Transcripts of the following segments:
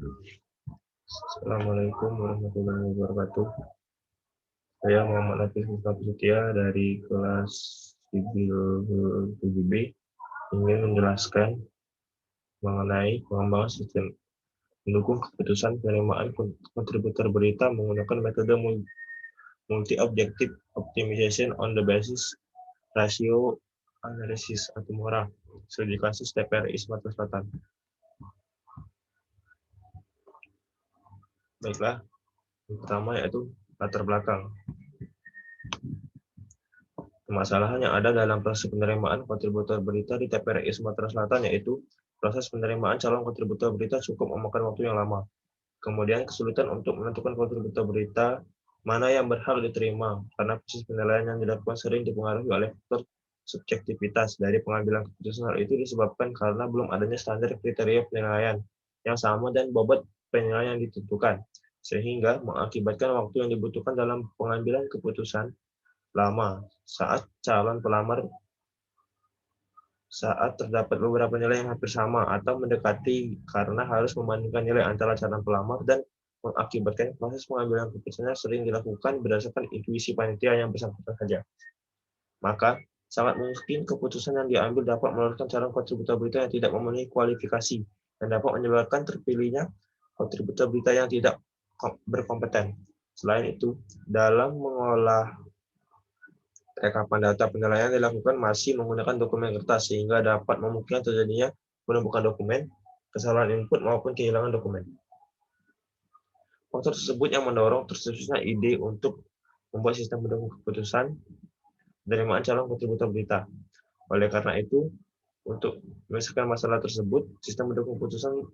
Assalamualaikum warahmatullahi wabarakatuh. Saya Muhammad Hafiz Mustafa dari kelas Sipil 7B ingin menjelaskan mengenai pengembangan sistem mendukung keputusan penerimaan kontributor berita menggunakan metode multi-objective optimization on the basis ratio analysis atau MORA studi kasus TPRI Sumatera Selatan. Baiklah, yang pertama yaitu latar belakang. Permasalahan yang ada dalam proses penerimaan kontributor berita di TPRI Sumatera Selatan yaitu proses penerimaan calon kontributor berita cukup memakan waktu yang lama. Kemudian kesulitan untuk menentukan kontributor berita mana yang berhak diterima karena proses penilaian yang dilakukan sering dipengaruhi oleh faktor subjektivitas dari pengambilan keputusan. Hal itu disebabkan karena belum adanya standar kriteria penilaian yang sama dan bobot penilaian yang ditentukan, sehingga mengakibatkan waktu yang dibutuhkan dalam pengambilan keputusan lama saat terdapat beberapa nilai yang hampir sama atau mendekati karena harus membandingkan nilai antara calon pelamar dan mengakibatkan proses pengambilan keputusannya sering dilakukan berdasarkan intuisi panitia yang bersangkutan saja. Maka sangat mungkin keputusan yang diambil dapat meloloskan calon kontributor berita yang tidak memenuhi kualifikasi dan dapat menyebabkan terpilihnya kontributor berita yang tidak berkompeten. Selain itu, dalam mengolah rekapan data penilaian dilakukan masih menggunakan dokumen kertas sehingga dapat memungkinkan terjadinya penumpukan dokumen, kesalahan input maupun kehilangan dokumen. Faktor tersebut yang mendorong tercetusnya ide untuk membuat sistem mendukung keputusan penerimaan calon kontributor berita. Oleh karena itu, untuk menyelesaikan masalah tersebut, sistem mendukung keputusan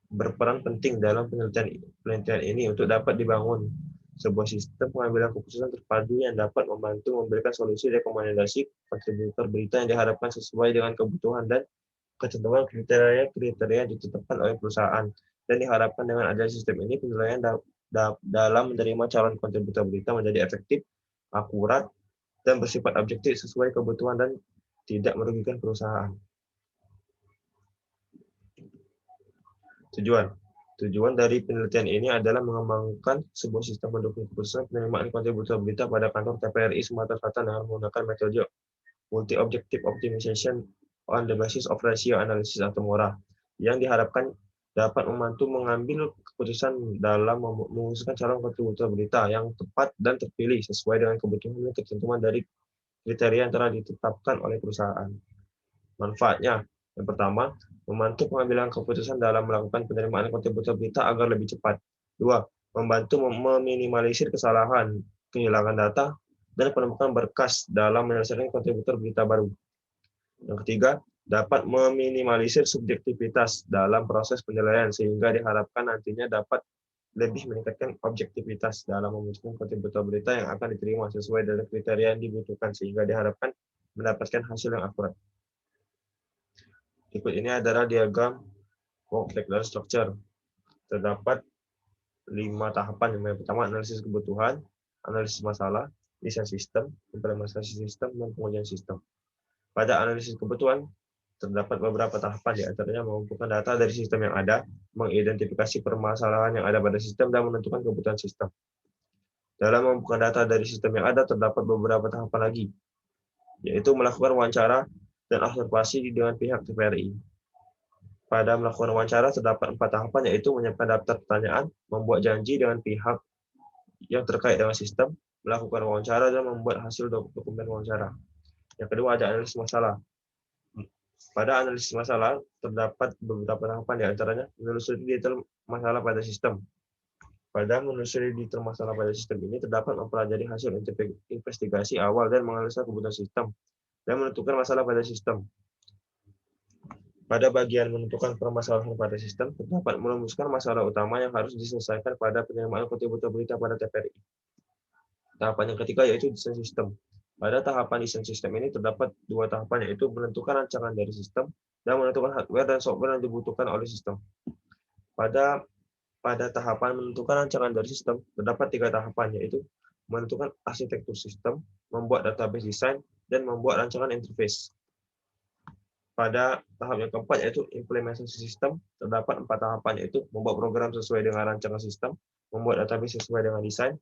berperan penting dalam penelitian ini untuk dapat dibangun sebuah sistem pengambilan keputusan terpadu yang dapat membantu memberikan solusi rekomendasi kontributor berita yang diharapkan sesuai dengan kebutuhan dan ketentuan kriteria yang ditetapkan oleh perusahaan. Dan diharapkan dengan adanya sistem ini, penilaian dalam menerima calon kontributor berita menjadi efektif, akurat, dan bersifat objektif sesuai kebutuhan dan tidak merugikan perusahaan. Tujuan dari penelitian ini adalah mengembangkan sebuah sistem mendukung keputusan penerimaan kontributor berita pada kantor TPRI Sumatera Selatan dengan menggunakan metode multi-objective optimization on the basis of ratio analysis atau MORA, yang diharapkan dapat membantu mengambil keputusan dalam memutuskan calon kontributor berita yang tepat dan terpilih sesuai dengan kebutuhan dan ketentuan dari kriteria yang telah ditetapkan oleh perusahaan. Manfaatnya, yang pertama, membantu pengambilan keputusan dalam melakukan penerimaan kontributor berita agar lebih cepat. 2. Membantu meminimalisir kesalahan, kehilangan data, dan penemukan berkas dalam menyelesaikan kontributor berita baru. Yang ketiga, dapat meminimalisir subjektivitas dalam proses penilaian sehingga diharapkan nantinya dapat lebih meningkatkan objektivitas dalam memutuskan kontributor berita yang akan diterima sesuai dengan kriteria yang dibutuhkan sehingga diharapkan mendapatkan hasil yang akurat. Berikut ini adalah diagram work background structure. Terdapat 5 tahapan. Yang pertama, analisis kebutuhan, analisis masalah, desain sistem, implementasi sistem, dan pengujian sistem. Pada analisis kebutuhan, terdapat beberapa tahapan, di antaranya mengumpulkan data dari sistem yang ada, mengidentifikasi permasalahan yang ada pada sistem, dan menentukan kebutuhan sistem. Dalam mengumpulkan data dari sistem yang ada, terdapat beberapa tahapan lagi, yaitu melakukan wawancara dan observasi dengan pihak TPRI. Pada melakukan wawancara, terdapat 4 tahapan, yaitu menyiapkan daftar pertanyaan, membuat janji dengan pihak yang terkait dengan sistem, melakukan wawancara, dan membuat hasil dokumen wawancara. Yang kedua, ada analisis masalah. Pada analisis masalah, terdapat beberapa tahapan, di antaranya menelusuri detail masalah pada sistem. Pada menelusuri detail masalah pada sistem ini, terdapat mempelajari hasil investigasi awal dan menganalisa kebutuhan sistem, dan menentukan masalah pada sistem. Pada bagian menentukan permasalahan pada sistem, terdapat merumuskan masalah utama yang harus diselesaikan pada penerimaan kontributor berita pada TPRI. Tahapan yang ketiga yaitu desain sistem. Pada tahapan desain sistem ini terdapat 2 tahapan, yaitu menentukan rancangan dari sistem dan menentukan hardware dan software yang dibutuhkan oleh sistem. Pada tahapan menentukan rancangan dari sistem, terdapat 3 tahapan, yaitu menentukan arsitektur sistem, membuat database design, dan membuat rancangan interface. Pada tahap yang keempat, yaitu implementasi sistem, terdapat 4 tahapan, yaitu membuat program sesuai dengan rancangan sistem, membuat database sesuai dengan desain,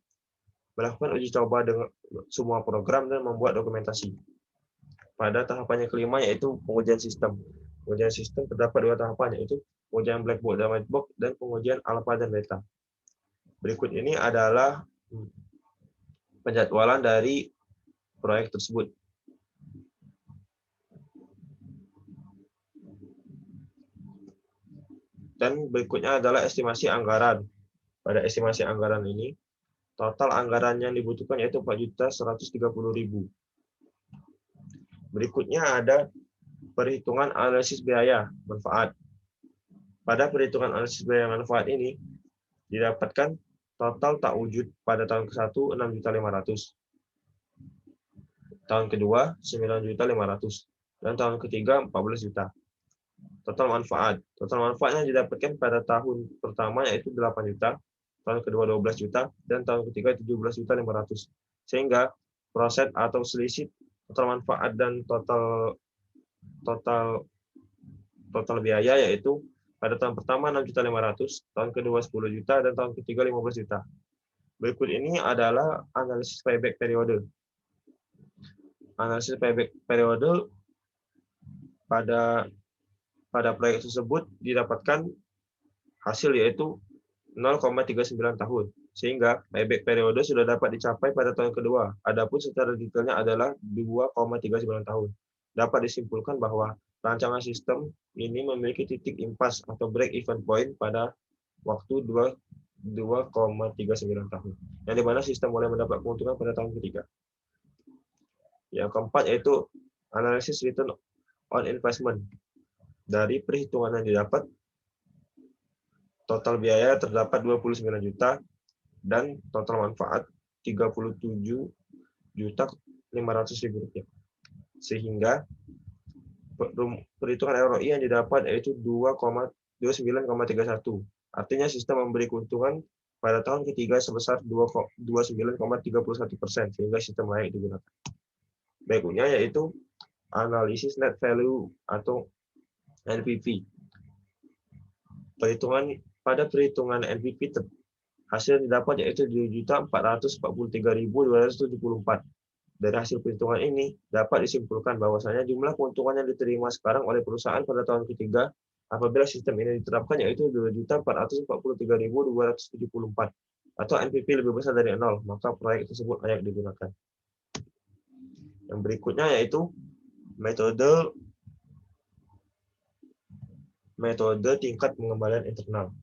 melakukan uji coba dengan semua program, dan membuat dokumentasi. Pada tahapan yang kelima, yaitu pengujian sistem. Pengujian sistem terdapat 2 tahapan, yaitu pengujian black box dan white box, dan pengujian alpha dan beta. Berikut ini adalah penjadwalan dari proyek tersebut. Dan berikutnya adalah estimasi anggaran. Pada estimasi anggaran ini, total anggaran yang dibutuhkan yaitu 4.130.000. Berikutnya ada perhitungan analisis biaya manfaat. Pada perhitungan analisis biaya manfaat ini, didapatkan total tak wujud pada tahun ke-1 6.500.000. Tahun kedua 9.500.000. Dan tahun ketiga 14 juta. Total manfaat. Total manfaatnya didapatkan pada tahun pertama yaitu 8 juta, tahun kedua 12 juta, dan tahun ketiga 17.500.000. Sehingga proses atau selisih total manfaat dan total biaya yaitu pada tahun pertama 6.500.000, tahun kedua 10 juta, dan tahun ketiga 15 juta. Berikut ini adalah analisis payback periode. Analisis payback periode pada proyek tersebut didapatkan hasil yaitu 0,39 tahun, sehingga payback periode sudah dapat dicapai pada tahun kedua. Adapun secara detailnya adalah 2,39 tahun. Dapat disimpulkan bahwa rancangan sistem ini memiliki titik impas atau break even point pada waktu 2,39 tahun, yang dimana sistem mulai mendapat keuntungan pada tahun ketiga. Yang keempat yaitu analisis return on investment. Dari perhitungan yang didapat, total biaya terdapat 29 juta dan total manfaat 37.500.000 rupiah. Sehingga perhitungan ROI yang didapat yaitu 29,31. Artinya sistem memberi keuntungan pada tahun ketiga sebesar 29,31%, sehingga sistem layak digunakan. Berikutnya yaitu analisis net value atau NPV. Pada perhitungan NPV hasil yang didapat yaitu 2.443.274. Dari hasil perhitungan ini dapat disimpulkan bahwasanya jumlah keuntungan yang diterima sekarang oleh perusahaan pada tahun ketiga apabila sistem ini diterapkan yaitu 2.443.274 atau NPV lebih besar dari 0, maka proyek tersebut layak digunakan. Yang berikutnya yaitu metode tingkat pengembalian internal.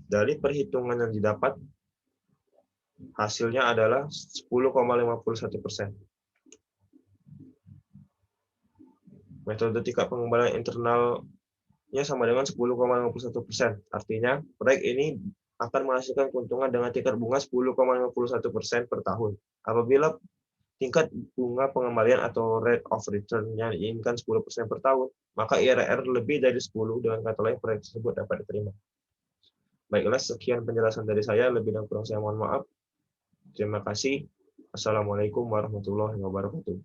Dari perhitungan yang didapat, hasilnya adalah 10,51%. Metode tingkat pengembalian internalnya sama dengan 10,51%. Artinya, proyek ini akan menghasilkan keuntungan dengan tingkat bunga 10,51% per tahun. Apabila tingkat bunga pengembalian atau rate of return yang diinginkan 10% per tahun, maka IRR lebih dari 10, dengan kata lain proyek tersebut dapat diterima. Baiklah, sekian penjelasan dari saya. Lebih dan kurang saya mohon maaf. Terima kasih. Assalamualaikum warahmatullahi wabarakatuh.